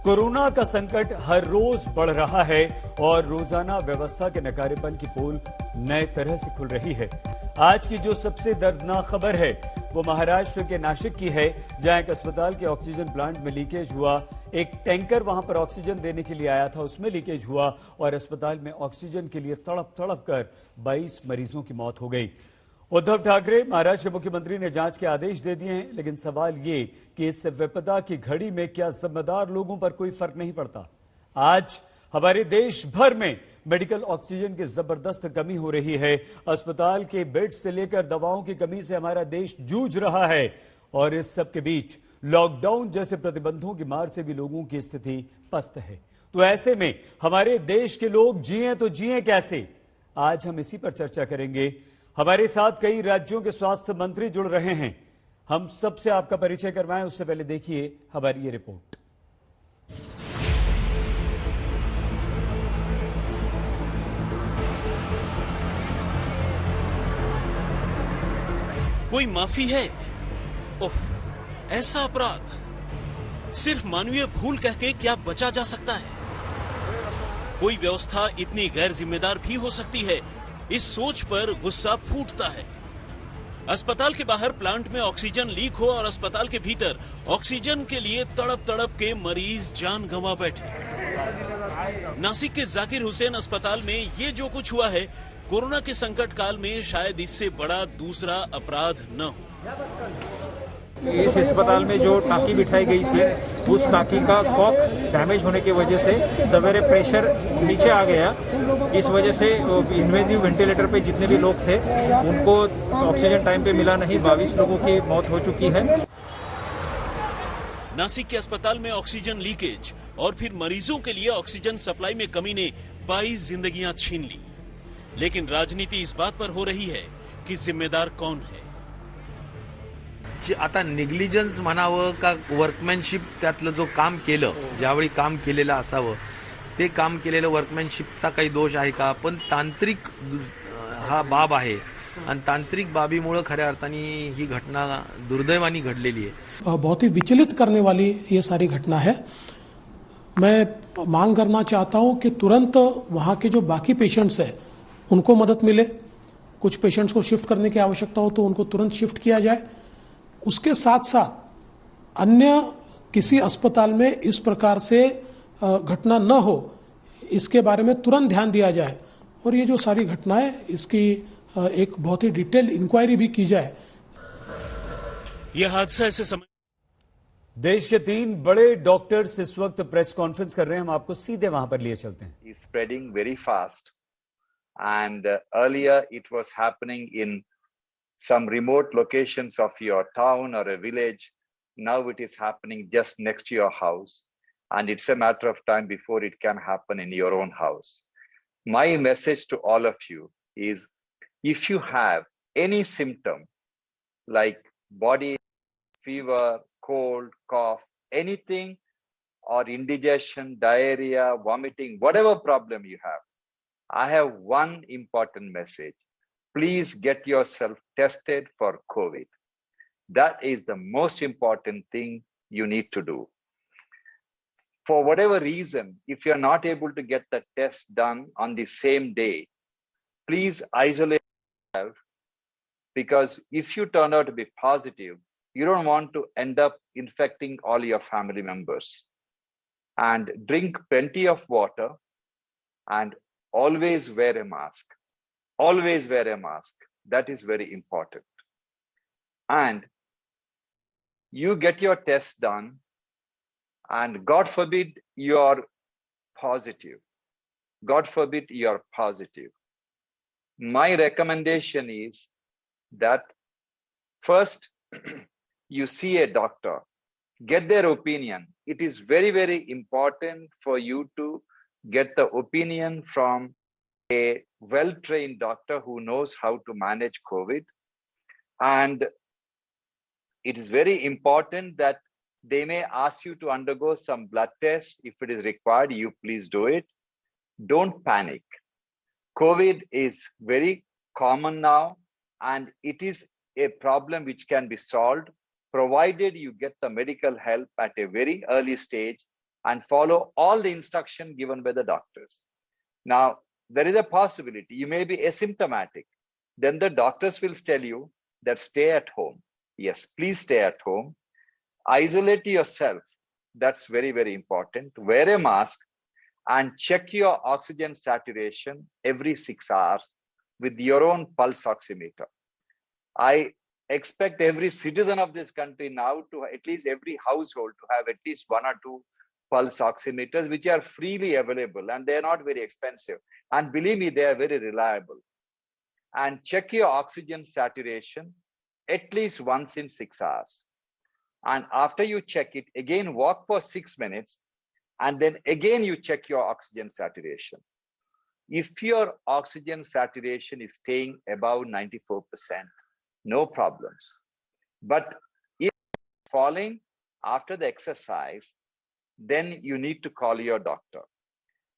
Corona का संकट हर रोज बढ़ रहा है और रोजाना व्यवस्था के नकारेपन की पोल नए तरह से खुल रही है। आज की जो सबसे दर्दनाक खबर है वो महाराष्ट्र के नासिक की है, जहां एक अस्पताल के ऑक्सीजन प्लांट में लीकेज हुआ। एक टैंकर वहां पर ऑक्सीजन देने के लिए आया था, उसमें लीकेज हुआ और अस्पताल में ऑक्सीजन के लिए तड़प तड़प कर 22 मरीजों की मौत हो गई। उद्धव ठाकरे महाराष्ट्र के मुख्यमंत्री ने जांच के आदेश दे दिए हैं, लेकिन सवाल ये कि इस विपदा की घड़ी में क्या जिम्मेदार लोगों पर कोई फर्क नहीं पड़ता। आज हमारे देश भर में मेडिकल ऑक्सीजन की जबरदस्त कमी हो रही है। अस्पताल के बेड से लेकर दवाओं की कमी से हमारा देश जूझ रहा है और इस सब के बीच लॉकडाउन जैसे प्रतिबंधों की मार से भी लोगों की स्थिति पस्त है। तो ऐसे में हमारे देश के लोग जिए तो जिए कैसे, आज हम इसी पर चर्चा करेंगे। हमारे साथ कई राज्यों के स्वास्थ्य मंत्री जुड़ रहे हैं। हम सबसे आपका परिचय करवाएं, उससे पहले देखिए हमारी ये रिपोर्ट। कोई माफी है? उफ, ऐसा अपराध सिर्फ मानवीय भूल कह के क्या बचा जा सकता है? कोई व्यवस्था इतनी गैर जिम्मेदार भी हो सकती है? इस सोच पर गुस्सा फूटता है। अस्पताल के बाहर प्लांट में ऑक्सीजन लीक हो और अस्पताल के भीतर ऑक्सीजन के लिए तड़प तड़प के मरीज जान गंवा बैठे। नासिक के जाकिर हुसैन अस्पताल में ये जो कुछ हुआ है, कोरोना के संकट काल में शायद इससे बड़ा दूसरा अपराध न हो। इस अस्पताल में जो टांकी बिठाई गई थी, उस टांकी का कॉक डैमेज होने की वजह से सवेरे प्रेशर नीचे आ गया। इस वजह से इन्वेजिव वेंटिलेटर पे जितने भी लोग थे उनको ऑक्सीजन टाइम पे मिला नहीं। 22 लोगों की मौत हो चुकी है। नासिक के अस्पताल में ऑक्सीजन लीकेज और फिर मरीजों के लिए ऑक्सीजन सप्लाई में कमी ने 22 जिंदगियां छीन ली। लेकिन राजनीति इस बात पर हो रही है कि जिम्मेदार कौन है। आता निग्लिजन्स म्हणावं का वर्कमॅनशिप, त्यातलं जो काम केलं, ज्यावेळी काम केलेलं असावं ते काम केलेलं वर्कमॅनशिपचा काही दोष आहे का? पण तांत्रिक हा बाब आहे आणि तांत्रिक बाबीमुळे खऱ्या अर्थाने ही घटना दुर्दैवाने घडलेली आहे। बहुत ही विचलित करने वाली ये सारी घटना है। मैं मांग करना चाहता हूं कि तुरंत वहां के जो बाकी पेशेंट्स हैं उनको मदद मिले। कुछ पेशेंट्स को शिफ्ट करने की आवश्यकता हो तो उनको तुरंत शिफ्ट किया जाए। उसके साथ साथ अन्य किसी अस्पताल में इस प्रकार से घटना न हो, इसके बारे में तुरंत ध्यान दिया जाए और ये जो सारी घटनाएं इसकी एक बहुत ही डिटेल्ड इंक्वायरी भी की जाए। यह हादसा ऐसे समय देश के 3 बड़े डॉक्टर्स इस वक्त प्रेस कॉन्फ्रेंस कर रहे हैं। हम आपको सीधे वहां पर लिए चलते हैं। Spreading very fast, and earlier it was happening in some remote locations of your town or a village. Now it is happening just next to your house, and it's a matter of time before it can happen in your own house. My message to all of you is, if you have any symptom like body, fever, cold, cough, anything, or indigestion, diarrhea, vomiting, whatever problem you have, I have one important message. Please get yourself tested for COVID. That is the most important thing you need to do. For whatever reason, if you're not able to get the test done on the same day, please isolate yourself, because if you turn out to be positive, you don't want to end up infecting all your family members. And drink plenty of water and always wear a mask. Always wear a mask. That is very important. And you get your test done, and God forbid you're positive. God forbid you're positive. My recommendation is that first you see a doctor, get their opinion. It is very, very important for you to get the opinion from a well-trained doctor who knows how to manage COVID. And it is very important that they may ask you to undergo some blood tests. If it is required, you please do it. Don't panic. COVID is very common now, and it is a problem which can be solved provided you get the medical help at a very early stage and follow all the instruction given by the doctors. Now, there is a possibility you may be asymptomatic. Then the doctors will tell you that stay at home. Yes, please stay at home. Isolate yourself. That's very, very important. Wear a mask and check your oxygen saturation every 6 hours with your own pulse oximeter. I expect every citizen of this country now to, at least every household, to have at least 1 or 2 pulse oximeters, which are freely available, and they're not very expensive. And believe me, they are very reliable. And check your oxygen saturation at least once in 6 hours. And after you check it, again, walk for 6 minutes, and then again, you check your oxygen saturation. If your oxygen saturation is staying above 94%, no problems. But if falling after the exercise, then you need to call your doctor.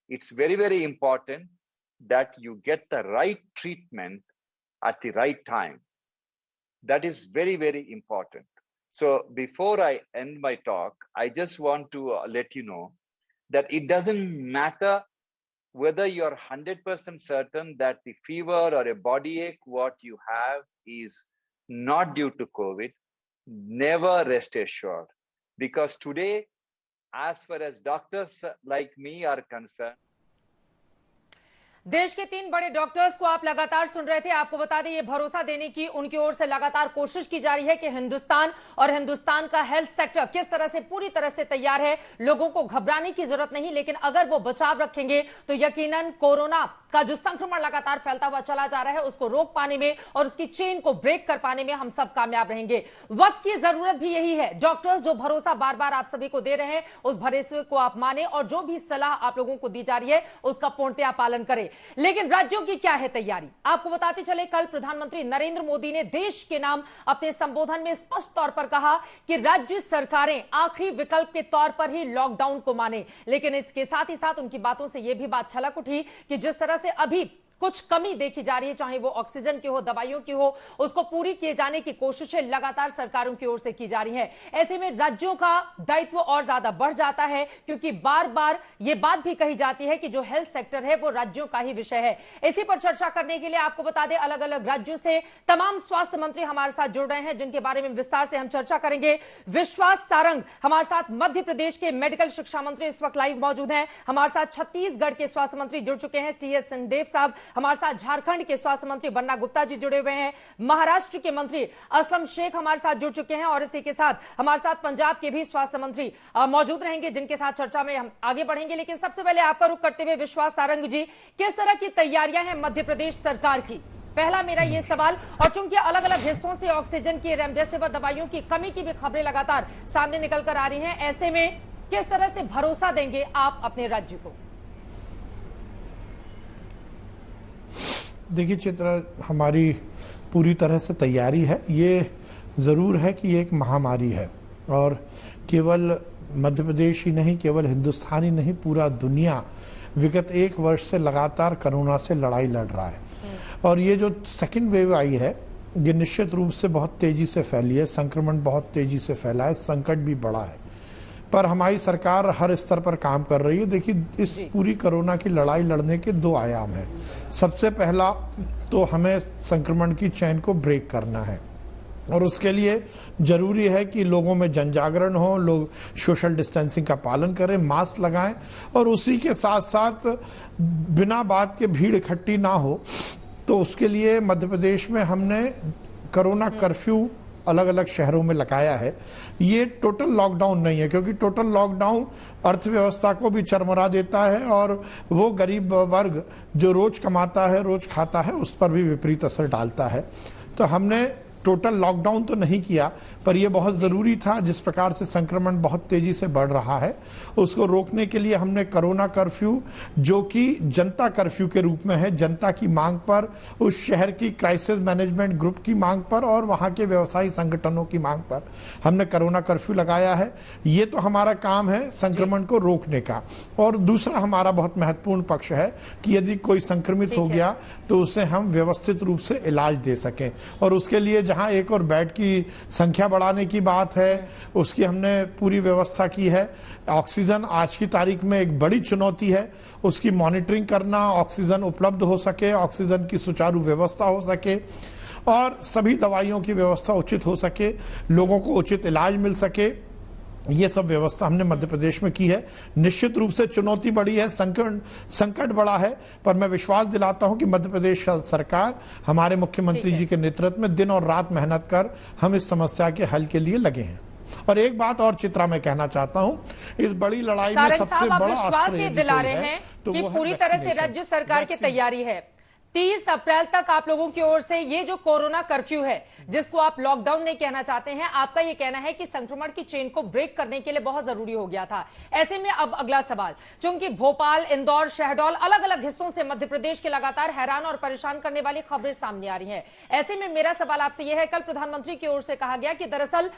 It's very, very important that you get the right treatment at the right time. That is very, very important. So before I end my talk, I just want to let you know that it doesn't matter whether you're 100% certain that the fever or a body ache, what you have is not due to COVID. Never rest assured, because today, as far as doctors like me are concerned, देश के 3 बड़े doctors को आप लगातार सुन रहे थे। आपको बता दें, ये भरोसा देने की उनकी ओर से लगातार कोशिश की जा रही है कि हिंदुस्तान और हिंदुस्तान का हेल्थ सेक्टर किस तरह से पूरी तरह से तैयार है। लोगों को घबराने की जरूरत नहीं, लेकिन अगर वो बचाव रखेंगे तो यकीनन कोरोना का जो संक्रमण लगातार फैलता हुआ चला जा रहा है, उसको रोक पाने में और उसकी चेन को ब्रेक कर पाने में हम सब कामयाब रहेंगे। वक्त की जरूरत भी यही है। डॉक्टर्स जो भरोसा बार बार आप सभी को दे रहे हैं, उस भरोसे को आप माने और जो भी सलाह आप लोगों को दी जा रही है उसका पूर्णतया पालन करें। लेकिन राज्यों की क्या है तैयारी, आपको बताते चले। कल प्रधानमंत्री नरेंद्र मोदी ने देश के नाम अपने संबोधन में स्पष्ट तौर पर कहा कि राज्य सरकारें आखिरी विकल्प के तौर पर ही लॉकडाउन को माने। लेकिन इसके साथ ही साथ उनकी बातों से यह भी बात छलक उठी कि जिस तरह से अभी कुछ कमी देखी जा रही है, चाहे वो ऑक्सीजन की हो, दवाइयों की हो, उसको पूरी किए जाने की कोशिशें लगातार सरकारों की ओर से की जा रही है। ऐसे में राज्यों का दायित्व और ज्यादा बढ़ जाता है, क्योंकि बार बार ये बात भी कही जाती है कि जो हेल्थ सेक्टर है वो राज्यों का ही विषय है। इसी पर चर्चा करने के लिए आपको बता दें, अलग अलग राज्यों से तमाम स्वास्थ्य मंत्री हमारे साथ जुड़ रहे हैं, जिनके बारे में विस्तार से हम चर्चा करेंगे। विश्वास सारंग हमारे साथ मध्य प्रदेश के मेडिकल शिक्षा मंत्री इस वक्त लाइव मौजूद हैं। हमारे साथ छत्तीसगढ़ के स्वास्थ्य मंत्री जुड़ चुके हैं, टीएस सिंहदेव साहब। हमारे साथ झारखंड के स्वास्थ्य मंत्री बन्ना गुप्ता जी जुड़े हुए हैं। महाराष्ट्र के मंत्री असलम शेख हमारे साथ जुड़ चुके हैं और इसी के साथ हमारे साथ पंजाब के भी स्वास्थ्य मंत्री मौजूद रहेंगे, जिनके साथ चर्चा में हम आगे बढ़ेंगे। लेकिन सबसे पहले आपका रुख करते हुए विश्वास सारंग जी, किस तरह की तैयारियां हैं मध्य प्रदेश सरकार की? पहला मेरा ये सवाल। और चूंकि अलग अलग हिस्सों से ऑक्सीजन की, रेमडेसिविर दवाइयों की कमी की भी खबरें लगातार सामने निकल कर आ रही हैं, ऐसे में किस तरह से भरोसा देंगे आप अपने राज्य को? देखिए चित्रा, हमारी पूरी तरह से तैयारी है। ये ज़रूर है कि ये एक महामारी है और केवल मध्य प्रदेश ही नहीं, केवल हिंदुस्तान ही नहीं, पूरा दुनिया विगत 1 वर्ष से लगातार कोरोना से लड़ाई लड़ रहा है। और ये जो सेकंड वेव आई है, ये निश्चित रूप से बहुत तेज़ी से फैली है, संक्रमण बहुत तेज़ी से फैला है, संकट भी बड़ा है। पर हमारी सरकार हर स्तर पर काम कर रही है। देखिए, इस पूरी कोरोना की लड़ाई लड़ने के 2 आयाम हैं। सबसे पहला तो हमें संक्रमण की चेन को ब्रेक करना है और उसके लिए जरूरी है कि लोगों में जन जागरण हो, लोग सोशल डिस्टेंसिंग का पालन करें, मास्क लगाएं और उसी के साथ साथ बिना बात के भीड़ इकट्ठी ना हो। तो उसके लिए मध्य प्रदेश में हमने कोरोना कर्फ्यू अलग अलग शहरों में लगाया है। ये टोटल लॉकडाउन नहीं है, क्योंकि टोटल लॉकडाउन अर्थव्यवस्था को भी चरमरा देता है और वो गरीब वर्ग जो रोज कमाता है, रोज खाता है, उस पर भी विपरीत असर डालता है। तो हमने टोटल लॉकडाउन तो नहीं किया, पर यह बहुत ज़रूरी था। जिस प्रकार से संक्रमण बहुत तेज़ी से बढ़ रहा है, उसको रोकने के लिए हमने कोरोना कर्फ्यू, जो कि जनता कर्फ्यू के रूप में है, जनता की मांग पर, उस शहर की क्राइसिस मैनेजमेंट ग्रुप की मांग पर और वहाँ के व्यवसायी संगठनों की मांग पर हमने कोरोना कर्फ्यू लगाया है। ये तो हमारा काम है संक्रमण को रोकने का। और दूसरा हमारा बहुत महत्वपूर्ण पक्ष है कि यदि कोई संक्रमित हो गया तो उसे हम व्यवस्थित रूप से इलाज दे सकें, और उसके लिए जहां एक और बेड की संख्या बढ़ाने की बात है, उसकी हमने पूरी व्यवस्था की है। ऑक्सीजन आज की तारीख में एक बड़ी चुनौती है, उसकी मॉनिटरिंग करना, ऑक्सीजन उपलब्ध हो सके, ऑक्सीजन की सुचारू व्यवस्था हो सके और सभी दवाइयों की व्यवस्था उचित हो सके, लोगों को उचित इलाज मिल सके, ये सब व्यवस्था हमने मध्य प्रदेश में की है। निश्चित रूप से चुनौती बड़ी है, संकट बड़ा है, पर मैं विश्वास दिलाता हूं कि मध्य प्रदेश सरकार हमारे मुख्यमंत्री जी के नेतृत्व में दिन और रात मेहनत कर हम इस समस्या के हल के लिए लगे हैं। और एक बात और चित्रा मैं कहना चाहता हूं, इस बड़ी लड़ाई में सबसे बड़ा अस्त्र ये दिला रहे हैं कि पूरी तरह से राज्य सरकार की तैयारी है। 30 अप्रैल तक आप लोगों की ओर से ये जो कोरोना कर्फ्यू है, जिसको आप लॉकडाउन नहीं कहना चाहते हैं, आपका ये कहना है कि संक्रमण की चेन को ब्रेक करने के लिए बहुत जरूरी हो गया था। ऐसे में अब अगला सवाल, चूंकि भोपाल, इंदौर, शहडोल अलग अलग हिस्सों से मध्य प्रदेश के लगातार हैरान और परेशान करने वाली खबरें सामने आ रही हैं। ऐसे में मेरा सवाल आपसे यह है, कल प्रधानमंत्री की ओर से कहा गया कि दरअसल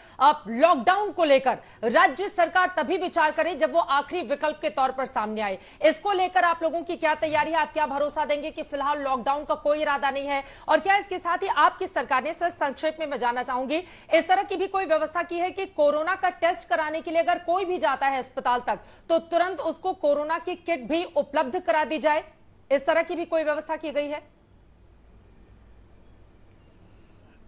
लॉकडाउन को लेकर राज्य सरकार तभी विचार करे जब वो आखिरी विकल्प के तौर पर सामने आए। इसको लेकर आप लोगों की क्या तैयारी है? आप क्या भरोसा देंगे कि फिलहाल लॉकडाउन का कोई इरादा नहीं है? और क्या इसके साथ ही आपकी सरकार ने, सर संक्षेप में मैं जानना चाहूंगी, इस तरह की भी कोई व्यवस्था की है कि कोरोना का टेस्ट कराने के लिए अगर कोई भी जाता है अस्पताल तक तो तुरंत उसको कोरोना की किट भी उपलब्ध करा दी जाए? इस तरह की भी कोई व्यवस्था की गई है?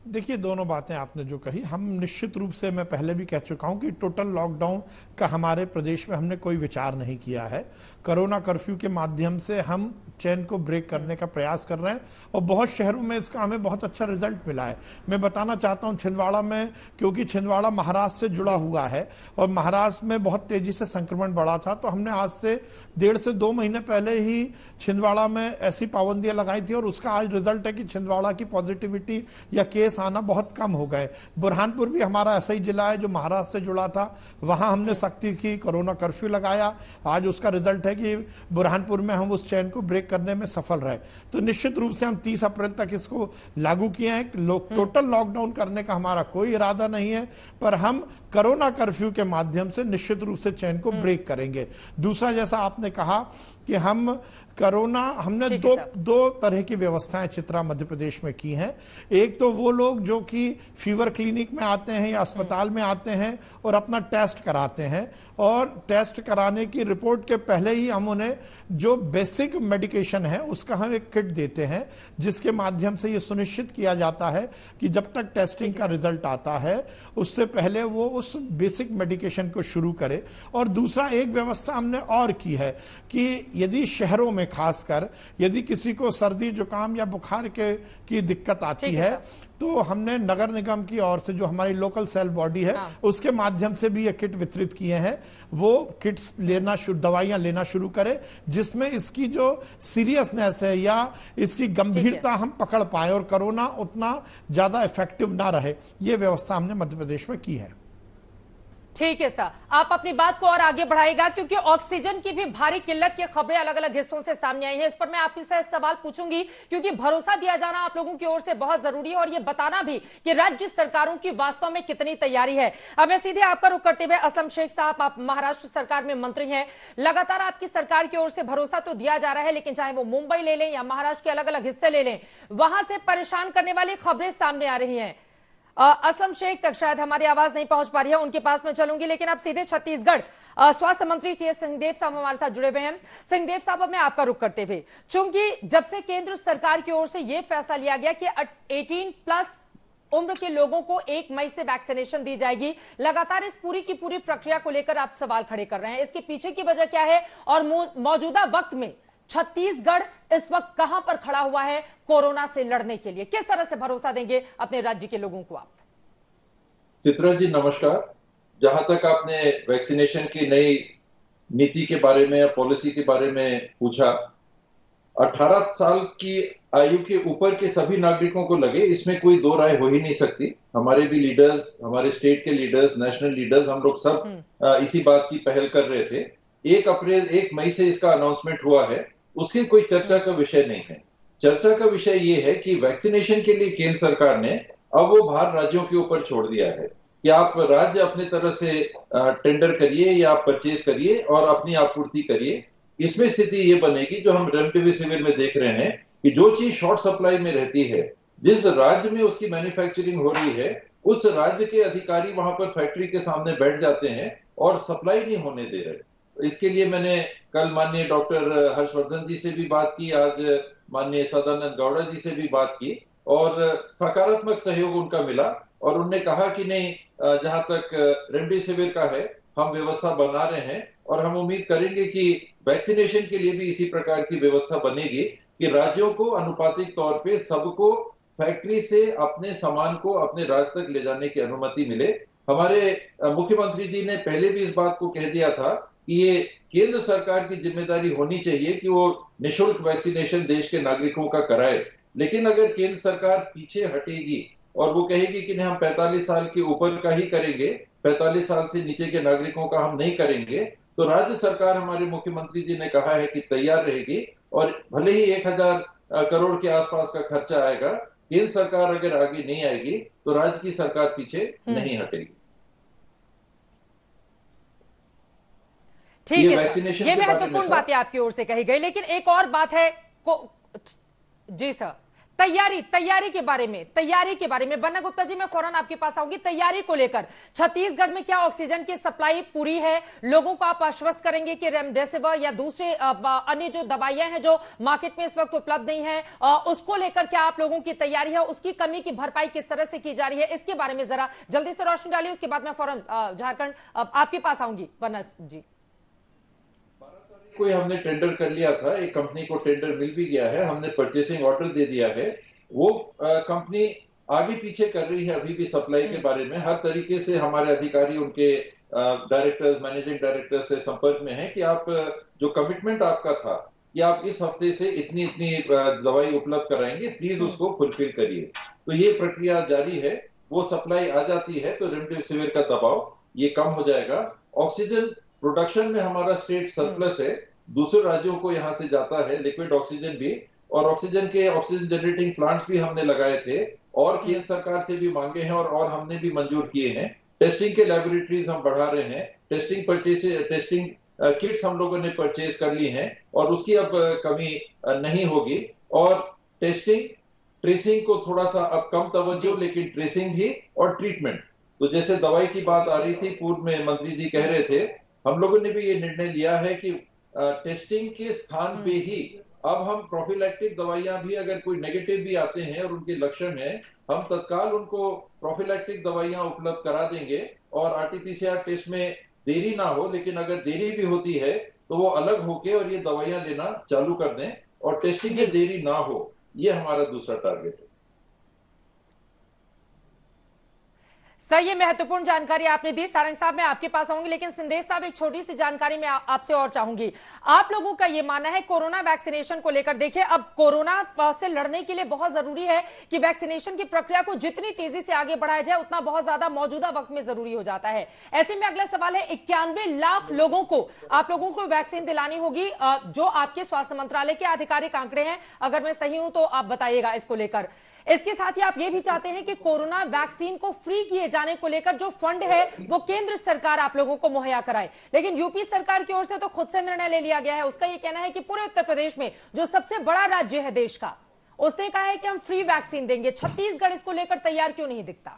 देखिए, दोनों बातें आपने जो कही, हम निश्चित रूप से, मैं पहले भी कह चुका हूं कि टोटल लॉकडाउन का हमारे प्रदेश में हमने कोई विचार नहीं किया है। कोरोना कर्फ्यू के माध्यम से हम चेन को ब्रेक करने का प्रयास कर रहे हैं और बहुत शहरों में इसका हमें बहुत अच्छा रिजल्ट मिला है। मैं बताना चाहता हूं छिंदवाड़ा में, क्योंकि छिंदवाड़ा महाराष्ट्र से जुड़ा हुआ है और महाराष्ट्र में बहुत तेजी से संक्रमण बढ़ा था, तो हमने आज से 1.5 से 2 महीने पहले ही छिंदवाड़ा में ऐसी पाबंदियां लगाई थी और उसका आज रिजल्ट है कि छिंदवाड़ा की पॉजिटिविटी या केस आना बहुत कम हो गए। बुरहानपुर भी हमारा ऐसा ही जिला है जो महाराष्ट्र से जुड़ा था, वहां हमने सख्ती की, कोरोना कर्फ्यू लगाया। आज उसका रिजल्ट है कि बुरहानपुर में हम उस चेन को ब्रेक करने में सफल रहे। तो निश्चित रूप से हम 30 अप्रैल तक इसको लागू किए हैं। टोटल लॉकडाउन करने का हमारा कोई इरादा नहीं है, पर हम कोरोना कर्फ्यू के माध्यम से निश्चित रूप से चेन को ब्रेक करेंगे। दूसरा, जैसा आपने कहा कि हम कोरोना, हमने दो तरह की व्यवस्थाएं चित्रा मध्य प्रदेश में की हैं। एक तो वो लोग जो कि फीवर क्लिनिक में आते हैं या अस्पताल में आते हैं और अपना टेस्ट कराते हैं, और टेस्ट कराने की रिपोर्ट के पहले ही हम उन्हें जो बेसिक मेडिकेशन है उसका हम एक किट देते हैं, जिसके माध्यम से ये सुनिश्चित किया जाता है कि जब तक टेस्टिंग का रिजल्ट आता है उससे पहले वो उस बेसिक मेडिकेशन को शुरू करे। और दूसरा, एक व्यवस्था हमने और की है कि यदि शहरों में खासकर यदि किसी को सर्दी, जुकाम या बुखार की दिक्कत आती है तो हमने नगर निगम की ओर से, जो हमारी लोकल सेल बॉडी है, उसके माध्यम से भी ये किट वितरित किए हैं। वो किट्स लेना, दवाइयां लेना शुरू करे जिसमें इसकी जो सीरियसनेस है या इसकी गंभीरता हम पकड़ पाए और कोरोना उतना ज्यादा इफेक्टिव ना रहे, ये व्यवस्था हमने मध्य प्रदेश में की है। ठीक है सर, आप अपनी बात को और आगे बढ़ाएगा, क्योंकि ऑक्सीजन की भी भारी किल्लत की खबरें अलग अलग हिस्सों से सामने आई हैं। इस पर मैं आपसे सवाल पूछूंगी, क्योंकि भरोसा दिया जाना आप लोगों की ओर से बहुत जरूरी है और ये बताना भी कि राज्य सरकारों की वास्तव में कितनी तैयारी है। अब मैं सीधे आपका रुख करते हुए, असलम शेख साहब, आप महाराष्ट्र सरकार में मंत्री हैं, लगातार आपकी सरकार की ओर से भरोसा तो दिया जा रहा है, लेकिन चाहे वो मुंबई ले लें या महाराष्ट्र के अलग अलग हिस्से ले लें, वहां से परेशान करने वाली खबरें सामने आ रही हैं। असलम शेख तक शायद हमारी आवाज नहीं पहुंच पा रही है, उनके पास मैं चलूंगी, लेकिन अब सीधे छत्तीसगढ़ स्वास्थ्य मंत्री टी.एस. सिंहदेव साहब हमारे साथ जुड़े हुए हैं। सिंहदेव साहब, अब मैं आपका रुख करते हुए, चूंकि जब से केंद्र सरकार की ओर से यह फैसला लिया गया कि 18+ उम्र के लोगों को 1 मई से वैक्सीनेशन दी जाएगी, लगातार इस पूरी की पूरी प्रक्रिया को लेकर आप सवाल खड़े कर रहे हैं। इसके पीछे की वजह क्या है और मौजूदा वक्त में छत्तीसगढ़ इस वक्त कहां पर खड़ा हुआ है कोरोना से लड़ने के लिए? किस तरह से भरोसा देंगे अपने राज्य के लोगों को आप? चित्रा जी नमस्कार। जहां तक आपने वैक्सीनेशन की नई नीति के बारे में या पॉलिसी के बारे में पूछा, 18 साल की आयु के ऊपर के सभी नागरिकों को लगे, इसमें कोई दो राय हो ही नहीं सकती। हमारे भी लीडर्स, हमारे स्टेट के लीडर्स, नेशनल लीडर्स, हम लोग सब इसी बात की पहल कर रहे थे। 1 मई से इसका अनाउंसमेंट हुआ है, उसकी कोई चर्चा का विषय नहीं है। चर्चा का विषय ये है कि वैक्सीनेशन के लिए केंद्र सरकार ने अब वो भार राज्यों के ऊपर छोड़ दिया है कि आप राज्य अपने तरह से टेंडर करिए या परचेज करिए और अपनी आपूर्ति करिए। इसमें स्थिति ये बनेगी जो हम रेमडेसिविर में देख रहे हैं कि जो चीज शॉर्ट सप्लाई में रहती है जिस राज्य में उसकी मैन्युफैक्चरिंग हो रही है उस राज्य के अधिकारी वहां पर फैक्ट्री के सामने बैठ जाते हैं और सप्लाई नहीं होने दे रहे। इसके लिए मैंने कल माननीय डॉक्टर हर्षवर्धन जी से भी बात की, आज माननीय सदानंद गौड़ा जी से भी बात की और सकारात्मक सहयोग उनका मिला और उनने कहा कि नहीं, जहां तक रेमडेसिविर का है हम व्यवस्था बना रहे हैं और हम उम्मीद करेंगे कि वैक्सीनेशन के लिए भी इसी प्रकार की व्यवस्था बनेगी कि राज्यों को अनुपातिक तौर पे सबको फैक्ट्री से अपने सामान को अपने राज्य तक ले जाने की अनुमति मिले। हमारे मुख्यमंत्री जी ने पहले भी इस बात को कह दिया था कि ये केंद्र सरकार की जिम्मेदारी होनी चाहिए कि वो निःशुल्क वैक्सीनेशन देश के नागरिकों का कराए, लेकिन अगर केंद्र सरकार पीछे हटेगी और वो कहेगी कि नहीं हम 45 साल के ऊपर का ही करेंगे, 45 साल से नीचे के नागरिकों का हम नहीं करेंगे, तो राज्य सरकार हमारे मुख्यमंत्री जी ने कहा है कि तैयार रहेगी और भले ही 1000 करोड़ के आसपास का खर्चा आएगा, केंद्र सरकार अगर आगे नहीं आएगी तो राज्य की सरकार पीछे नहीं हटेगी। ठीक है, ये महत्वपूर्ण बातें आपकी ओर से कही गई, लेकिन एक और बात है जी सर, तैयारी के बारे में बन्ना गुप्ता जी मैं फौरन आपके पास आऊंगी। तैयारी को लेकर छत्तीसगढ़ में क्या ऑक्सीजन की सप्लाई पूरी है? लोगों को आप आश्वस्त करेंगे कि रेमडेसिविर या दूसरे अन्य जो दवाइयां हैं जो मार्केट में इस वक्त उपलब्ध नहीं है, उसको लेकर क्या आप लोगों की तैयारी है? उसकी कमी की भरपाई किस तरह से की जा रही है? इसके बारे में जरा जल्दी से रोशनी डालिए, उसके बाद मैं फौरन झारखंड आपके पास आऊंगी। बन्ना जी, कोई हमने टेंडर कर लिया था, एक कंपनी को टेंडर मिल भी गया है, हमने परचेसिंग ऑर्डर दे दिया है, वो कंपनी आगे पीछे कर रही है अभी भी सप्लाई के बारे में। हर तरीके से हमारे अधिकारी उनके डायरेक्टर्स, मैनेजिंग डायरेक्टर से संपर्क में है कि आप जो कमिटमेंट आपका था कि आप इस हफ्ते से इतनी दवाई उपलब्ध कराएंगे, प्लीज उसको फुलफिल करिए। तो ये प्रक्रिया जारी है, वो सप्लाई आ जाती है तो रेमडेसिविर का दबाव ये कम हो जाएगा। ऑक्सीजन प्रोडक्शन में हमारा स्टेट सरप्लस है, दूसरे राज्यों को यहां से जाता है लिक्विड ऑक्सीजन भी, और ऑक्सीजन जनरेटिंग प्लांट्स भी हमने लगाए थे और केंद्र सरकार से भी मांगे हैं और हमने भी मंजूर किए हैं। टेस्टिंग के लैबोरेटरीज हम बढ़ा रहे हैं, टेस्टिंग किट्स हम लोगों ने परचेज कर ली हैं और उसकी अब कमी नहीं होगी। और टेस्टिंग ट्रेसिंग को थोड़ा सा अब कम तवज्जो, लेकिन ट्रेसिंग भी और ट्रीटमेंट, तो जैसे दवाई की बात आ रही थी, पूर्व में मंत्री जी कह रहे थे, हम लोगों ने भी ये निर्णय लिया है कि टेस्टिंग के स्थान पे ही अब हम प्रोफिलैक्टिक दवाइयां भी, अगर कोई नेगेटिव भी आते हैं और उनके लक्षण है, हम तत्काल उनको प्रोफिलैक्टिक दवाइयां उपलब्ध करा देंगे और आरटीपीसीआर टेस्ट में देरी ना हो, लेकिन अगर देरी भी होती है तो वो अलग होके और ये दवाइयां लेना चालू कर दें और टेस्टिंग में देरी ना हो, ये हमारा दूसरा टारगेट है। सर, ये महत्वपूर्ण जानकारी आपने दी। सारंग साहब मैं आपके पास आऊंगी, लेकिन संदेश साहब एक छोटी सी जानकारी मैं आपसे और चाहूंगी। आप लोगों का ये मानना है कोरोना वैक्सीनेशन को लेकर, देखिए अब कोरोना से लड़ने के लिए बहुत जरूरी है कि वैक्सीनेशन की प्रक्रिया को जितनी तेजी से आगे बढ़ाया जाए उतना बहुत ज्यादा मौजूदा वक्त में जरूरी हो जाता है। ऐसे में अगला सवाल है, 91 लाख लोगों को आप लोगों को वैक्सीन दिलानी होगी, जो आपके स्वास्थ्य मंत्रालय के आधिकारिक आंकड़े हैं, अगर मैं सही हूं तो आप बताइएगा इसको लेकर। इसके साथ ही आप ये भी चाहते हैं कि कोरोना वैक्सीन को फ्री किए जाने को लेकर जो फंड है वो केंद्र सरकार आप लोगों को मुहैया कराए, लेकिन यूपी सरकार की ओर से तो खुद से निर्णय ले लिया गया है। उसका ये कहना है कि पूरे उत्तर प्रदेश में जो सबसे बड़ा राज्य है देश का, उसने कहा है कि हम फ्री वैक्सीन देंगे। छत्तीसगढ़ इसको लेकर तैयार क्यों नहीं दिखता?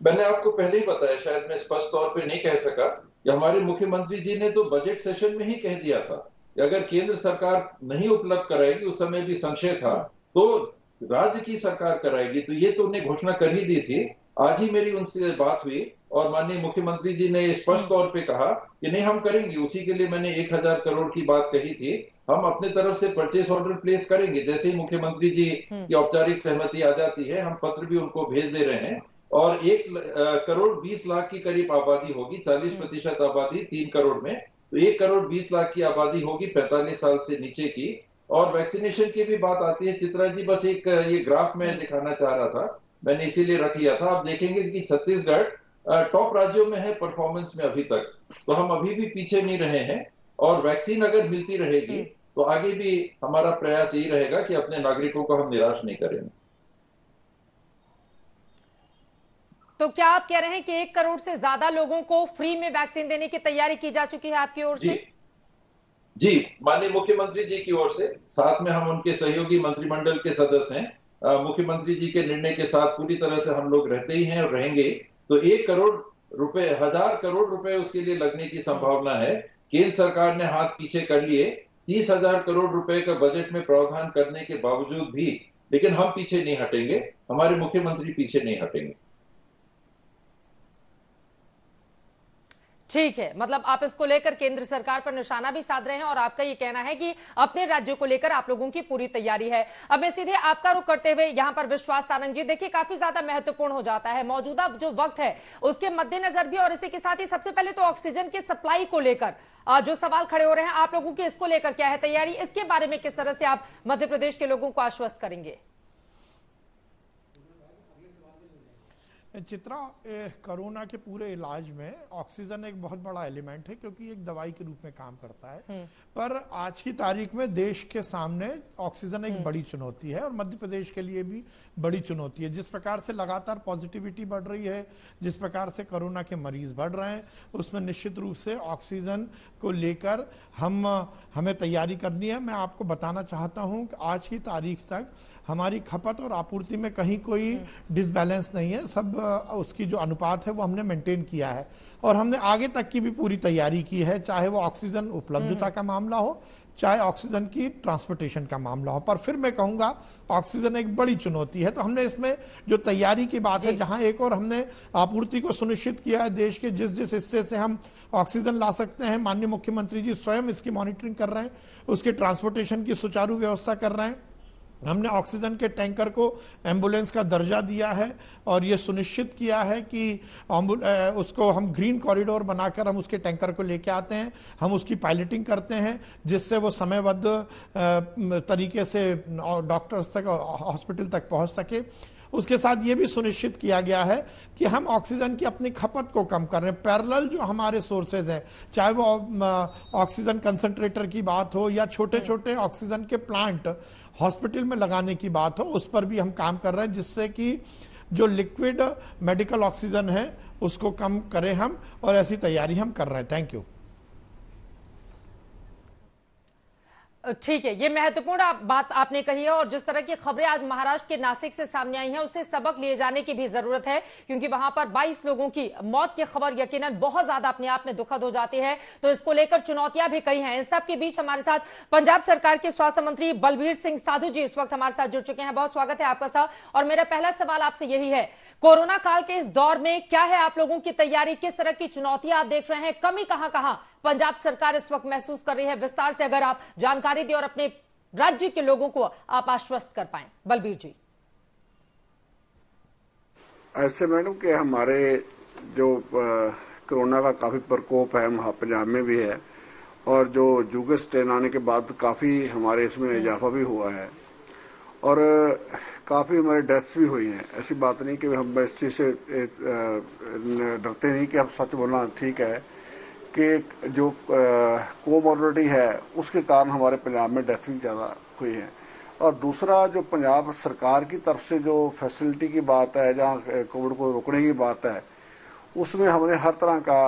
मैंने आपको पहले ही बताया, शायद मैं स्पष्ट तौर पे नहीं कह सका, कि हमारे मुख्यमंत्री जी ने तो बजट सेशन में ही कह दिया था कि अगर केंद्र सरकार नहीं उपलब्ध कराएगी, उस समय भी संशय था, तो राज्य की सरकार कराएगी। तो ये तो उन्हें घोषणा कर ही दी थी। आज ही मेरी उनसे बात हुई और माननीय मुख्यमंत्री जी ने स्पष्ट तौर पे कहा कि नहीं हम करेंगे। उसी के लिए मैंने 1000 करोड़ की बात कही थी, हम अपने तरफ से परचेस ऑर्डर प्लेस करेंगे। जैसे ही मुख्यमंत्री जी की औपचारिक सहमति आ जाती है, हम पत्र भी उनको भेज दे रहे हैं और 1 करोड़ 20 लाख की करीब आबादी होगी, 40% आबादी 3 करोड़ में, तो 1 करोड़ 20 लाख की आबादी होगी 45 साल से नीचे की। और वैक्सीनेशन की भी बात आती है, चित्रा जी बस एक ये ग्राफ में दिखाना चाह रहा था, मैंने इसीलिए रख लिया था। आप देखेंगे कि छत्तीसगढ़ टॉप राज्यों में है परफॉर्मेंस में अभी तक, तो हम अभी भी पीछे नहीं रहे हैं और वैक्सीन अगर मिलती रहेगी तो आगे भी हमारा प्रयास यही रहेगा कि अपने नागरिकों को हम निराश नहीं करेंगे। तो क्या आप कह रहे हैं कि 1 करोड़ से ज्यादा लोगों को फ्री में वैक्सीन देने की तैयारी की जा चुकी है आपकी ओर से? जी, माननीय मुख्यमंत्री जी की ओर से, साथ में हम उनके सहयोगी मंत्रिमंडल के सदस्य हैं, मुख्यमंत्री जी के निर्णय के साथ पूरी तरह से हम लोग रहते ही हैं और रहेंगे, तो 1 करोड़ रुपए, 1000 करोड़ रुपए उसके लिए लगने की संभावना है। केंद्र सरकार ने हाथ पीछे कर लिए, 30,000 करोड़ रुपए का बजट में प्रावधान करने के बावजूद भी, लेकिन हम पीछे नहीं हटेंगे, हमारे मुख्यमंत्री पीछे नहीं हटेंगे। ठीक है, मतलब आप इसको लेकर केंद्र सरकार पर निशाना भी साध रहे हैं और आपका ये कहना है कि अपने राज्यों को लेकर आप लोगों की पूरी तैयारी है। अब मैं सीधे आपका रुख करते हुए यहां पर विश्वास सारंग जी, देखिए काफी ज्यादा महत्वपूर्ण हो जाता है मौजूदा जो वक्त है उसके मद्देनजर भी, और इसी के साथ ही सबसे पहले तो ऑक्सीजन की सप्लाई को लेकर जो सवाल खड़े हो रहे हैं आप लोगों की, इसको लेकर क्या है तैयारी, इसके बारे में किस तरह से आप मध्य प्रदेश के लोगों को आश्वस्त करेंगे? चित्रा, कोरोना के पूरे इलाज में ऑक्सीजन एक बहुत बड़ा एलिमेंट है, क्योंकि एक दवाई के रूप में काम करता है। पर आज की तारीख में देश के सामने ऑक्सीजन एक बड़ी चुनौती है और मध्य प्रदेश के लिए भी बड़ी चुनौती है। जिस प्रकार से लगातार पॉजिटिविटी बढ़ रही है, जिस प्रकार से कोरोना के मरीज बढ़ रहे हैं, उसमें निश्चित रूप से ऑक्सीजन को लेकर हमें तैयारी करनी है। मैं आपको बताना चाहता हूं कि आज की तारीख तक हमारी खपत और आपूर्ति में कहीं कोई डिसबैलेंस नहीं है। सब उसकी जो अनुपात है वो हमने मेंटेन किया है और हमने आगे तक की भी पूरी तैयारी की है, चाहे वो ऑक्सीजन उपलब्धता का मामला हो, चाहे ऑक्सीजन की ट्रांसपोर्टेशन का मामला हो। पर फिर मैं कहूंगा ऑक्सीजन एक बड़ी चुनौती है, तो हमने इसमें जो तैयारी की बात है, जहां एक और हमने आपूर्ति को सुनिश्चित किया है, देश के जिस जिस हिस्से से हम ऑक्सीजन ला सकते हैं, माननीय मुख्यमंत्री जी स्वयं इसकी मॉनिटरिंग कर रहे हैं, उसके ट्रांसपोर्टेशन की सुचारू व्यवस्था कर रहे हैं। हमने ऑक्सीजन के टैंकर को एम्बुलेंस का दर्जा दिया है और ये सुनिश्चित किया है कि उसको हम ग्रीन कॉरिडोर बनाकर हम उसके टैंकर को लेके आते हैं, हम उसकी पायलटिंग करते हैं, जिससे वो समयबद्ध तरीके से डॉक्टर्स तक, हॉस्पिटल तक पहुंच सके। उसके साथ ये भी सुनिश्चित किया गया है कि हम ऑक्सीजन की अपनी खपत को कम कर रहे हैं। पैरेलल जो हमारे सोर्सेज हैं, चाहे वो ऑक्सीजन कंसंट्रेटर की बात हो या छोटे छोटे ऑक्सीजन के प्लांट हॉस्पिटल में लगाने की बात हो, उस पर भी हम काम कर रहे हैं, जिससे कि जो लिक्विड मेडिकल ऑक्सीजन है उसको कम करें हम, और ऐसी तैयारी हम कर रहे हैं। Thank you. ठीक है, ये महत्वपूर्ण बात आपने कही है और जिस तरह की खबरें आज महाराष्ट्र के नासिक से सामने आई हैं उससे सबक लिए जाने की भी जरूरत है, क्योंकि वहां पर 22 लोगों की मौत की खबर यकीनन बहुत ज्यादा अपने आप में दुखद हो जाती है। तो इसको लेकर चुनौतियां भी कई हैं। इन सब के बीच हमारे साथ पंजाब सरकार के स्वास्थ्य मंत्री बलबीर सिंह साधु जी इस वक्त हमारे साथ जुड़ चुके हैं। बहुत स्वागत है आपका साहब। और मेरा पहला सवाल आपसे यही है, कोरोना काल के इस दौर में क्या है आप लोगों की तैयारी, किस तरह की चुनौतियां आप देख रहे हैं, कमी कहां पंजाब सरकार इस वक्त महसूस कर रही है, विस्तार से अगर आप जानकारी दें और अपने राज्य के लोगों को आप आश्वस्त कर पाएं। बलबीर जी। ऐसे मैडम कि हमारे जो कोरोना का काफी प्रकोप है वहां पंजाब में भी है, और जो जुगस स्ट्रेन आने के बाद काफी हमारे इसमें इजाफा भी हुआ है और काफी हमारी डेथ्स भी हुई हैं। ऐसी बात नहीं कि हम इस चीज से डरते नहीं, कि अब सच बोलना ठीक है कि जो कोमोर्बिडिटी है उसके कारण हमारे पंजाब में डेथ भी ज्यादा हुई है। और दूसरा, जो पंजाब सरकार की तरफ से जो फैसिलिटी की बात है, जहाँ कोविड को रोकने की बात है, उसमें हमने हर तरह का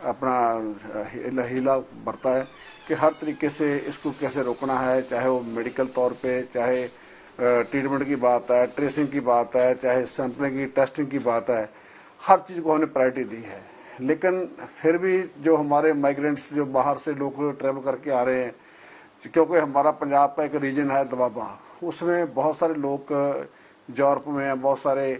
अपना हीला बरता है कि हर तरीके से इसको कैसे रोकना है, चाहे वो मेडिकल तौर पे, चाहे ट्रीटमेंट की बात है, ट्रेसिंग की बात है, चाहे सैंपलिंग की, टेस्टिंग की बात है, हर चीज को हमने प्रायोरिटी दी है। लेकिन फिर भी जो हमारे माइग्रेंट्स, जो बाहर से लोग ट्रेवल करके आ रहे हैं, क्योंकि हमारा पंजाब का एक रीजन है दोआबा, उसमें बहुत सारे लोग यूरोप में हैं, बहुत सारे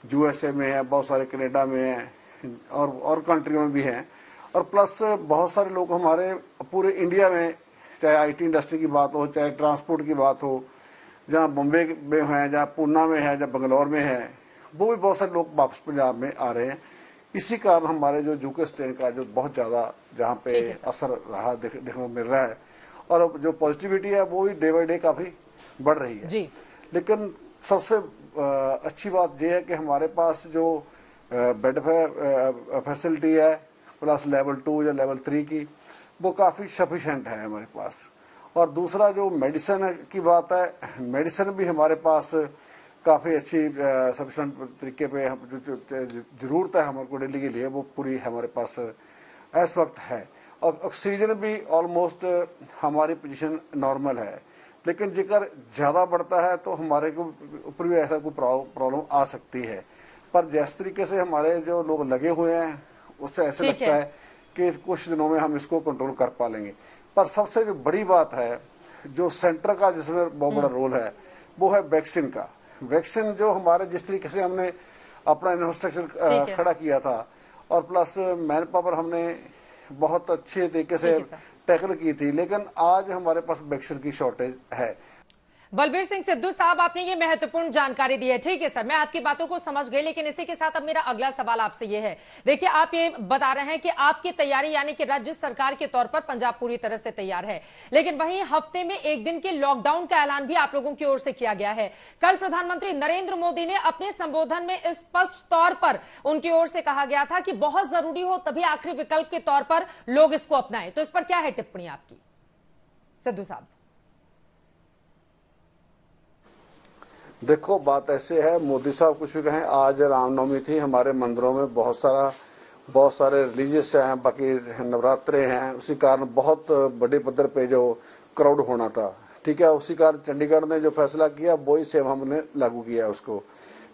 यूएसए में हैं, बहुत सारे कनाडा में हैं और कंट्रियों में भी हैं, और प्लस बहुत सारे लोग हमारे पूरे इंडिया में, चाहे आईटी इंडस्ट्री की बात हो, चाहे ट्रांसपोर्ट की बात हो, जहाँ बॉम्बे में है, जहाँ पूना में है, जहाँ बंगलौर में है, वो भी बहुत सारे लोग वापस पंजाब में आ रहे हैं। इसी कारण हमारे जो जुके स्ट्रेन का जो बहुत ज्यादा जहाँ पे असर रहा देखने को मिल रहा है, और जो पॉजिटिविटी है वो भी डे बाई डे काफी बढ़ रही है जी। लेकिन सबसे अच्छी बात यह है कि हमारे पास जो बेड फैसिलिटी है प्लस लेवल 2 या लेवल 3 की, वो काफी सफिशिएंट है हमारे पास। और दूसरा जो मेडिसिन की बात है, मेडिसिन भी हमारे पास काफी अच्छी सफिशिएंट तरीके पे जरूरत है हमारे को डेली के लिए, वो पूरी हमारे पास इस वक्त है। और ऑक्सीजन भी ऑलमोस्ट हमारी पोजीशन नॉर्मल है, लेकिन जेकर ज्यादा बढ़ता है तो हमारे को ऊपर भी ऐसा कोई प्रॉब्लम आ सकती है। पर जिस तरीके से हमारे जो लोग लगे हुए हैं उससे ऐसे लगता है कि कुछ दिनों में हम इसको कंट्रोल कर पा लेंगे। पर सबसे जो बड़ी बात है, जो सेंटर का जिसमें बहुत बड़ा रोल है, वो है वैक्सीन का। वैक्सीन जो हमारे जिस तरीके से हमने अपना इंफ्रास्ट्रक्चर खड़ा किया था और प्लस मैन पावर हमने बहुत अच्छे तरीके से टैकल की थी, लेकिन आज हमारे पास वैक्सीन की शॉर्टेज है। बलबीर सिंह सिद्धू साहब, आपने ये महत्वपूर्ण जानकारी दी है। ठीक है सर, मैं आपकी बातों को समझ गई, लेकिन इसी के साथ अब मेरा अगला सवाल आपसे ये है। देखिए, आप ये बता रहे हैं कि आपकी तैयारी यानी कि राज्य सरकार के तौर पर पंजाब पूरी तरह से तैयार है, लेकिन वहीं हफ्ते में एक दिन के लॉकडाउन का ऐलान भी आप लोगों की ओर से किया गया है। कल प्रधानमंत्री नरेंद्र मोदी ने अपने संबोधन में स्पष्ट तौर पर उनकी ओर से कहा गया था कि बहुत जरूरी हो तभी आखिरी विकल्प के तौर पर लोग इसको अपनाएं। तो इस पर क्या है टिप्पणी आपकी सिद्धू साहब? देखो, बात ऐसे है, मोदी साहब कुछ भी कहें, आज रामनवमी थी, हमारे मंदिरों में बहुत सारे रिलीजियस हैं, बाकी नवरात्रे हैं, उसी कारण बहुत बड़े पद्धर पे जो क्राउड होना था। ठीक है, उसी कारण चंडीगढ़ ने जो फैसला किया वही सेम हमने लागू किया उसको,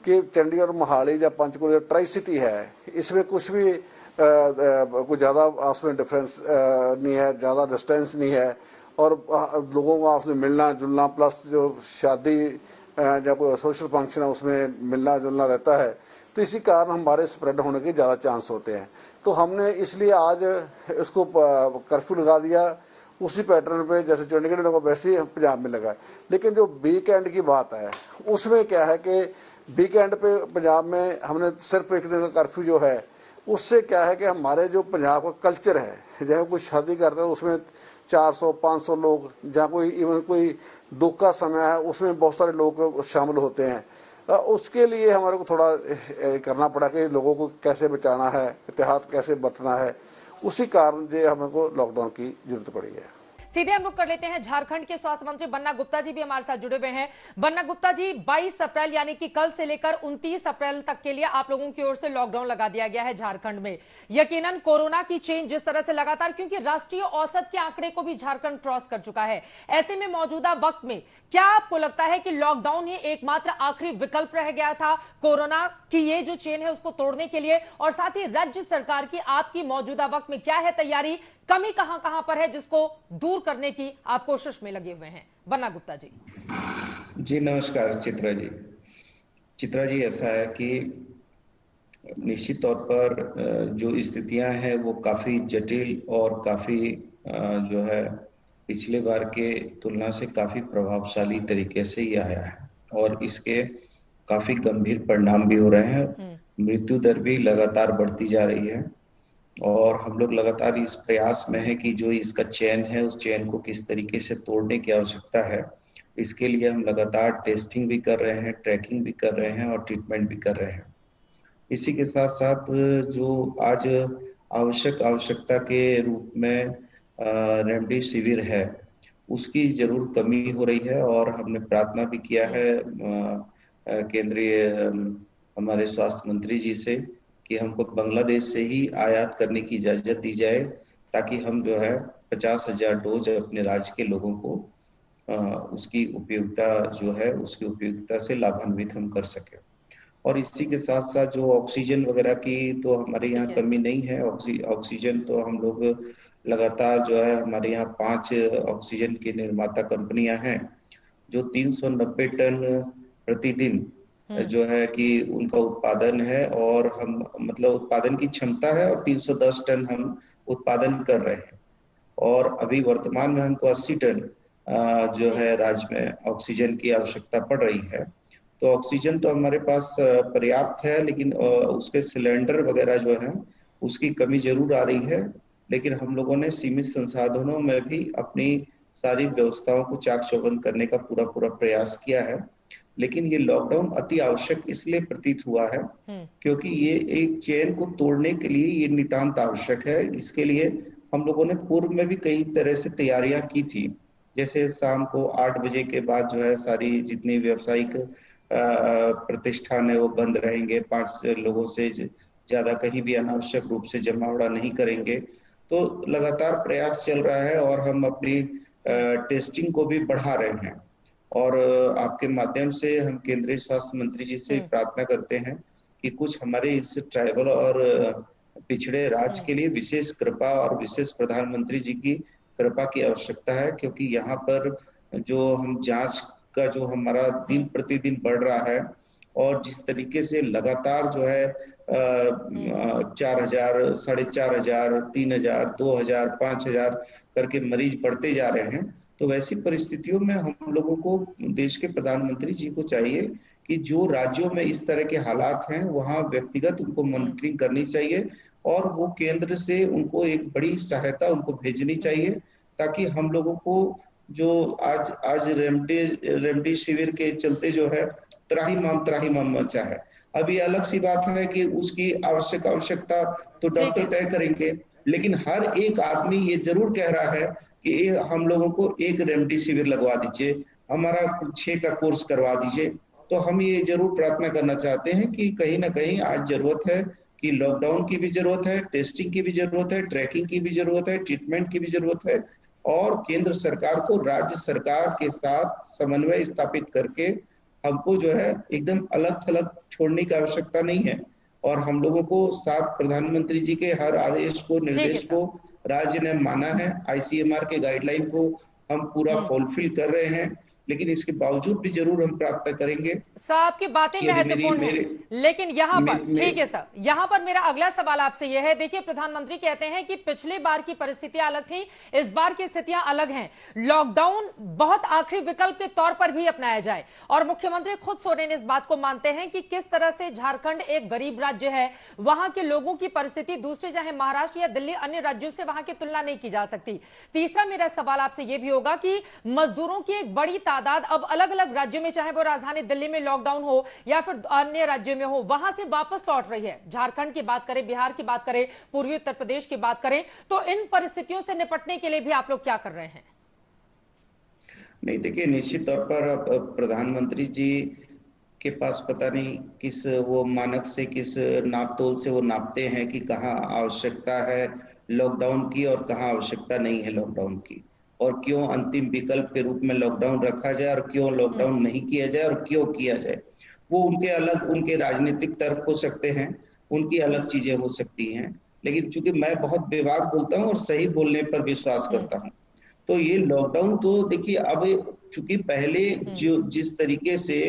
कि चंडीगढ़, मोहाली या पंचकुला ट्राई सिटी है, इसमें कुछ भी कुछ ज्यादा आपस में डिफरेंस नहीं है, ज्यादा डिस्टेंस नहीं है, और लोगों को आपस में मिलना जुलना प्लस जो शादी जब सोशल फंक्शन है उसमें मिलना जुलना रहता है, तो इसी कारण हमारे स्प्रेड होने के ज्यादा चांस होते हैं। तो हमने इसलिए आज इसको कर्फ्यू लगा दिया उसी पैटर्न पे जैसे चंडीगढ़ में वैसे ही पंजाब में लगा। लेकिन जो वीकेंड की बात है उसमें क्या है कि वीकेंड पे पंजाब में हमने सिर्फ एक दिन का कर्फ्यू जो है, उससे क्या है कि हमारे जो पंजाब का कल्चर है, जहाँ कोई शादी करते हैं उसमें 400-500 लोग, जहाँ कोई इवन कोई दुख का समय है उसमें बहुत सारे लोग शामिल होते हैं। उसके लिए हमारे को थोड़ा करना पड़ा कि लोगों को कैसे बचाना है, एहतियात कैसे बरतना है, उसी कारण जो हमें को लॉकडाउन की जरूरत पड़ी है। सीधे हम लोग कर लेते हैं, झारखंड के स्वास्थ्य मंत्री बन्ना गुप्ता जी भी हमारे साथ जुड़े हुए हैं। बन्ना गुप्ता जी, 22 अप्रैल यानी कि कल से लेकर 29 अप्रैल तक के लिए आप लोगों की ओर से लॉकडाउन लगा दिया गया है झारखंड में। यकीनन कोरोना की चेन जिस तरह से लगातार, क्योंकि राष्ट्रीय औसत के आंकड़े को भी झारखंड क्रॉस कर चुका है, ऐसे में मौजूदा वक्त में क्या आपको लगता है कि लॉकडाउन ही एकमात्र आखिरी विकल्प रह गया था कोरोना की ये जो चेन है उसको तोड़ने के लिए? और साथ ही राज्य सरकार की आपकी मौजूदा वक्त में क्या है तैयारी, कमी कहां पर है जिसको दूर करने की आप कोशिश में लगे हुए हैं? बन्ना गुप्ता जी। जी नमस्कार चित्रा जी। चित्रा जी, ऐसा है कि निश्चित तौर पर जो स्थितियां हैं वो काफी जटिल और काफी जो है पिछले बार के तुलना से काफी प्रभावशाली तरीके से ये आया है और इसके काफी गंभीर परिणाम भी हो रहे हैं। मृत्यु दर भी लगातार बढ़ती जा रही है और हम लोग लगातार इस प्रयास में है कि जो इसका चेन है उस चेन को किस तरीके से तोड़ने की आवश्यकता है। इसके लिए हम लगातार टेस्टिंग भी कर रहे हैं, ट्रैकिंग भी कर रहे हैं और ट्रीटमेंट भी कर रहे हैं। इसी के साथ साथ जो आज आवश्यकता के रूप में रेमडेसिविर है उसकी जरूर कमी हो रही है और हमने प्रार्थना भी किया है केंद्रीय हमारे स्वास्थ्य मंत्री जी से कि हमको बांग्लादेश से ही आयात करने की इजाजत दी जाए ताकि हम जो है 50,000 डोज अपने राज्य के लोगों को उसकी उपयोगिता से लाभान्वित हम कर सके। और इसी के साथ साथ जो ऑक्सीजन वगैरह की तो हमारे यहाँ कमी नहीं है। ऑक्सीजन तो हम लोग लगातार जो है हमारे यहाँ 5 ऑक्सीजन की निर्माता कंपनियां हैं जो 390 टन प्रतिदिन जो है कि उनका उत्पादन है और हम मतलब उत्पादन की क्षमता है और 310 टन हम उत्पादन कर रहे हैं और अभी वर्तमान में हमको 80 टन जो है राज्य में ऑक्सीजन की आवश्यकता पड़ रही है। तो ऑक्सीजन तो हमारे पास पर्याप्त है लेकिन उसके सिलेंडर वगैरह जो है उसकी कमी जरूर आ रही है। लेकिन हम लोगों ने सीमित संसाधनों में भी अपनी सारी व्यवस्थाओं को चाक चौबंद करने का पूरा प्रयास किया है। लेकिन ये लॉकडाउन अति आवश्यक इसलिए प्रतीत हुआ है क्योंकि ये एक चेन को तोड़ने के लिए ये नितांत आवश्यक है। इसके लिए हम लोगों ने पूर्व में भी कई तरह से तैयारियां की थी, जैसे शाम को 8 बजे के बाद जो है सारी जितनी व्यावसायिक प्रतिष्ठान है वो बंद रहेंगे, 5 लोगों से ज्यादा कहीं भी अनावश्यक रूप से जमावड़ा नहीं करेंगे। तो लगातार प्रयास चल रहा है और हम अपनी टेस्टिंग को भी बढ़ा रहे हैं। और आपके माध्यम से हम केंद्रीय स्वास्थ्य मंत्री जी से प्रार्थना करते हैं कि कुछ हमारे इस ट्राइबल और पिछड़े राज्य के लिए विशेष कृपा और विशेष प्रधानमंत्री जी की कृपा की आवश्यकता है, क्योंकि यहाँ पर जो हम जांच का जो हमारा दिन प्रतिदिन बढ़ रहा है और जिस तरीके से लगातार जो है 4,000, 4,500, 3,000, 2,000, 5,000 करके मरीज बढ़ते जा रहे हैं, तो वैसी परिस्थितियों में हम लोगों को देश के प्रधानमंत्री जी को चाहिए कि जो राज्यों में इस तरह के हालात हैं वहां व्यक्तिगत उनको मॉनिटरिंग करनी चाहिए और वो केंद्र से उनको एक बड़ी सहायता उनको भेजनी चाहिए, ताकि हम लोगों को जो आज रेमडेसिविर के चलते जो है त्राहिमाम मचा है। अभी अलग सी बात है कि उसकी आवश्यकता तो डॉक्टर तय करेंगे, लेकिन हर एक आदमी ये जरूर कह रहा है कि हम लोगों को एक रेमडेसिविर लगवा दीजिए, हमारा 6 का कोर्स करवा दीजिए। तो हम ये जरूर प्रार्थना करना चाहते हैं कि कहीं ना कहीं आज जरूरत है कि लॉकडाउन की भी जरूरत है, टेस्टिंग की भी जरूरत है, ट्रैकिंग की भी जरूरत है, ट्रीटमेंट की भी जरूरत है, और केंद्र सरकार को राज्य सरकार के साथ समन्वय स्थापित करके हमको जो है एकदम अलग थलग छोड़ने की आवश्यकता नहीं है। और हम लोगों को साथ प्रधानमंत्री जी के हर आदेश को, निर्देश को राज्य ने माना है, ICMR के गाइडलाइन को हम पूरा फुलफिल कर रहे हैं, लेकिन इसके बावजूद भी जरूर हम प्रार्थना करेंगे। साहब की बातें महत्वपूर्ण है, लेकिन यहाँ पर ठीक है सर, यहाँ पर मेरा अगला सवाल आपसे यह है, देखिए प्रधानमंत्री कहते हैं कि पिछले बार की परिस्थितियां अलग थी, इस बार की स्थितियां अलग हैं, लॉकडाउन बहुत आखिरी विकल्प के तौर पर भी अपनाया जाए, और मुख्यमंत्री खुद सोरेन इस बात को मानते हैं कि किस तरह से झारखंड एक गरीब राज्य है, वहां के लोगों की परिस्थिति दूसरे चाहे महाराष्ट्र या दिल्ली अन्य राज्यों से वहां की तुलना नहीं की जा सकती। तीसरा मेरा सवाल आपसे यह भी होगा कि मजदूरों की एक बड़ी तादाद अब अलग अलग राज्यों में, चाहे वो राजधानी दिल्ली में लॉकडाउन हो या फिर अन्य राज्यों में हो, वहां से वापस लौट रही है। झारखंड की बात करें, बिहार की बात करें, पूर्वी उत्तर प्रदेश की बात करें, तो इन परिस्थितियों से निपटने के लिए भी आप लोग क्या कर रहे हैं? नहीं, देखिए निश्चित तौर पर प्रधानमंत्री जी के पास पता नहीं किस वो मानक से, किस नापतोल से वो नापते हैं कि कहाँ आवश्यकता है लॉकडाउन की और कहाँ आवश्यकता नहीं है लॉकडाउन की, और क्यों अंतिम विकल्प के रूप में लॉकडाउन रखा जाए और क्यों लॉकडाउन नहीं किया जाए और क्यों किया जाए। वो उनके राजनीतिक तर्क हो सकते हैं, उनकी अलग चीजें हो सकती हैं, लेकिन चूंकि मैं बहुत बेबाक बोलता हूँ और सही बोलने पर विश्वास करता हूँ, तो ये लॉकडाउन तो देखिए अब चूंकि पहले जो जिस तरीके से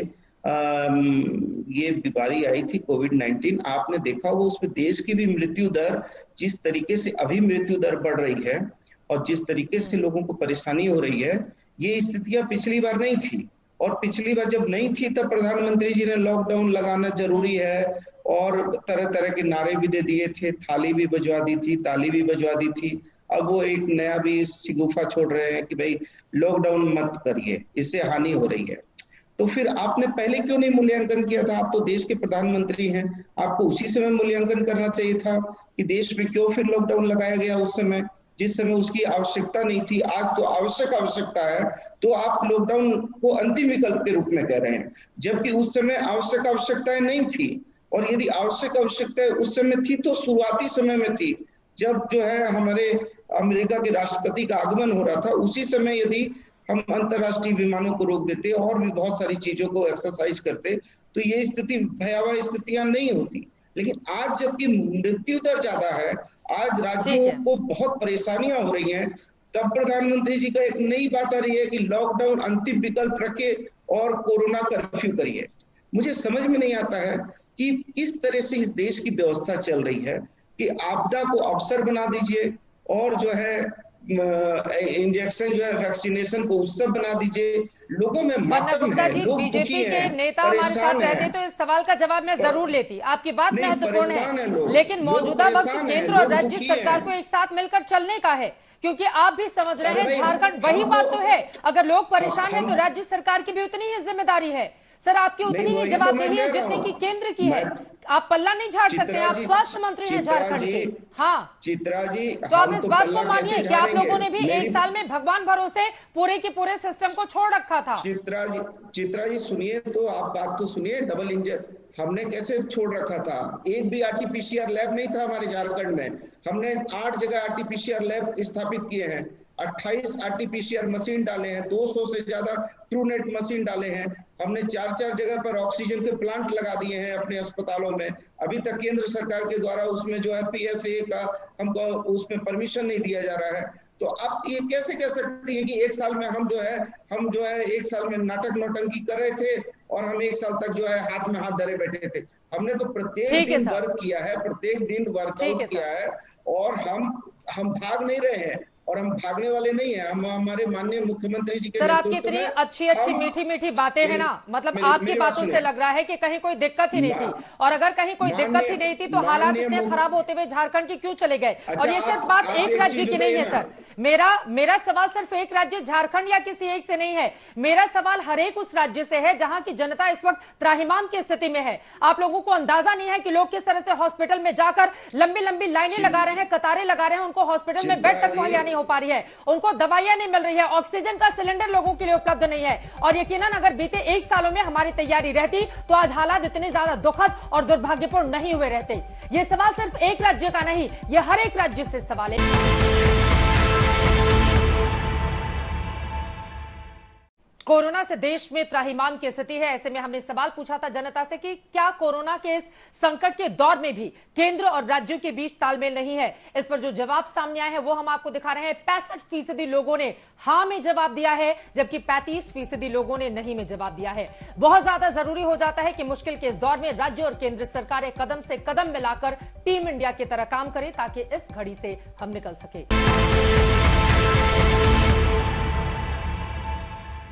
ये बीमारी आई थी कोविड-19, आपने देखा होगा उसमें देश की भी मृत्यु दर जिस तरीके से अभी मृत्यु दर बढ़ रही है और जिस तरीके से लोगों को परेशानी हो रही है, ये स्थितियां पिछली बार नहीं थी। और पिछली बार जब नहीं थी तब प्रधानमंत्री जी ने लॉकडाउन लगाना जरूरी है और तरह तरह के नारे भी दे दिए थे, थाली भी बजवा दी थी, ताली भी बजवा दी थी। अब वो एक नया भी शिगुफा छोड़ रहे हैं कि भाई लॉकडाउन मत करिए, इससे हानि हो रही है। तो फिर आपने पहले क्यों नहीं मूल्यांकन किया था? आप तो देश के प्रधानमंत्री हैं, आपको उसी समय मूल्यांकन करना चाहिए था कि देश में क्यों फिर लॉकडाउन लगाया गया उस समय, जिस समय उसकी आवश्यकता नहीं थी। आज तो आवश्यकता है, तो आप लॉकडाउन को अंतिम विकल्प के रूप में कह रहे हैं, जबकि उस समय आवश्यकताएं नहीं थी। और यदि आवश्यकताएं उस समय थी तो शुरुआती समय में थी, जब जो है हमारे अमेरिका के राष्ट्रपति का आगमन हो रहा था, उसी समय यदि हम अंतरराष्ट्रीय विमानों को रोक देते और भी बहुत सारी चीजों को एक्सरसाइज करते तो ये स्थिति भयावह स्थितियां नहीं होती। लेकिन आज जबकि मृत्यु दर ज्यादा है, आज राज्यों को बहुत परेशानियां हो रही हैं, तब प्रधानमंत्री जी का एक नई बात आ रही है कि लॉकडाउन अंतिम विकल्प रखे और कोरोना कर्फ्यू करिए। मुझे समझ में नहीं आता है कि किस तरह से इस देश की व्यवस्था चल रही है कि आपदा को अवसर बना दीजिए और जो है इंजेक्शन जो है वैक्सीनेशन को उत्सव बना दीजिए। लोगों में मातम है, लोग बीजेपी के नेता हमारे साथ रहते तो इस सवाल का जवाब मैं जरूर लेती। आपकी बात महत्वपूर्ण है, लेकिन मौजूदा वक्त केंद्र और राज्य सरकार को एक साथ मिलकर चलने का है, क्योंकि आप भी समझ रहे हैं झारखंड वही बात तो है, अगर लोग परेशान है तो राज्य सरकार की भी उतनी ही जिम्मेदारी है। सर आपकी उतनी ही जवाबदेही है जितनी की केंद्र की है। आप पल्ला नहीं झाड़ सकते, आप स्वास्थ्य मंत्री हैं झारखंड के। हाँ चित्रा जी, तो आप इस बात को मानिए कि आप लोगों ने भी एक साल में भगवान भरोसे पूरे के पूरे सिस्टम को छोड़ रखा था। चित्रा जी सुनिए तो, आप बात तो सुनिए। डबल इंजन हमने कैसे छोड़ रखा था? एक भी RT-PCR लैब नहीं था हमारे झारखंड में। हमने 8 जगह RT-PCR लैब स्थापित किए हैं। 28 आरटीपीसीआर मशीन डाले हैं, 200 से ज्यादा ट्रूनेट मशीन डाले हैं, हमने 4 जगह पर ऑक्सीजन के प्लांट लगा दिए हैं अपने अस्पतालों में। अभी तक केंद्र सरकार के द्वारा उसमें जो है PSA का हमको उसमें परमिशन नहीं दिया जा रहा है। तो आप ये कैसे कह सकती है कि एक साल में हम जो है एक साल में नाटक नौटंकी कर रहे थे और हम एक साल तक जो है हाथ में हाथ धरे बैठे थे। हमने तो प्रत्येक दिन वर्क किया है, प्रत्येक दिन वर्कआउट किया है और हम भाग नहीं रहे हैं और हम भागने वाले नहीं है। हम हमारे माननीय मुख्यमंत्री जी के सर, आपकी इतनी अच्छी मीठी बातें हैं ना, मतलब आपकी बातों से लग रहा है कि कहीं कोई दिक्कत ही नहीं थी, और अगर कहीं कोई दिक्कत ही नहीं थी तो हालात इतने खराब होते हुए झारखंड की क्यों चले गए? और ये सिर्फ बात एक राज्य की नहीं है सर, मेरा सवाल सिर्फ एक राज्य झारखंड या किसी एक से नहीं है, मेरा सवाल हर एक उस राज्य से है जहां की जनता इस वक्त त्राहिमाम की स्थिति में है। आप लोगों को अंदाजा नहीं है कि लोग किस तरह से हॉस्पिटल में जाकर लंबी लाइनें लगा रहे हैं, कतारें लगा रहे हैं, उनको हॉस्पिटल में बेड तक मुहैया नहीं हो पा रही है, उनको दवाइयां नहीं मिल रही है, ऑक्सीजन का सिलेंडर लोगों के लिए उपलब्ध नहीं है। और यकीनन अगर बीते 1 सालों में हमारी तैयारी रहती तो आज हालात इतने ज्यादा दुखद और दुर्भाग्यपूर्ण नहीं हुए रहते। ये सवाल सिर्फ एक राज्य का नहीं, ये हर एक राज्य से सवाल है। कोरोना से देश में त्राहिमाम की स्थिति है। ऐसे में हमने सवाल पूछा था जनता से कि क्या कोरोना के इस संकट के दौर में भी केंद्र और राज्यों के बीच तालमेल नहीं है। इस पर जो जवाब सामने आए हैं वो हम आपको दिखा रहे हैं। 65% लोगों ने हां में जवाब दिया है, जबकि 35% लोगों ने नहीं में जवाब दिया है। बहुत ज्यादा जरूरी हो जाता है कि मुश्किल के इस दौर में राज्य और केंद्र सरकारें कदम से कदम मिलाकर टीम इंडिया की तरह काम करें ताकि इस घड़ी से हम निकल सके।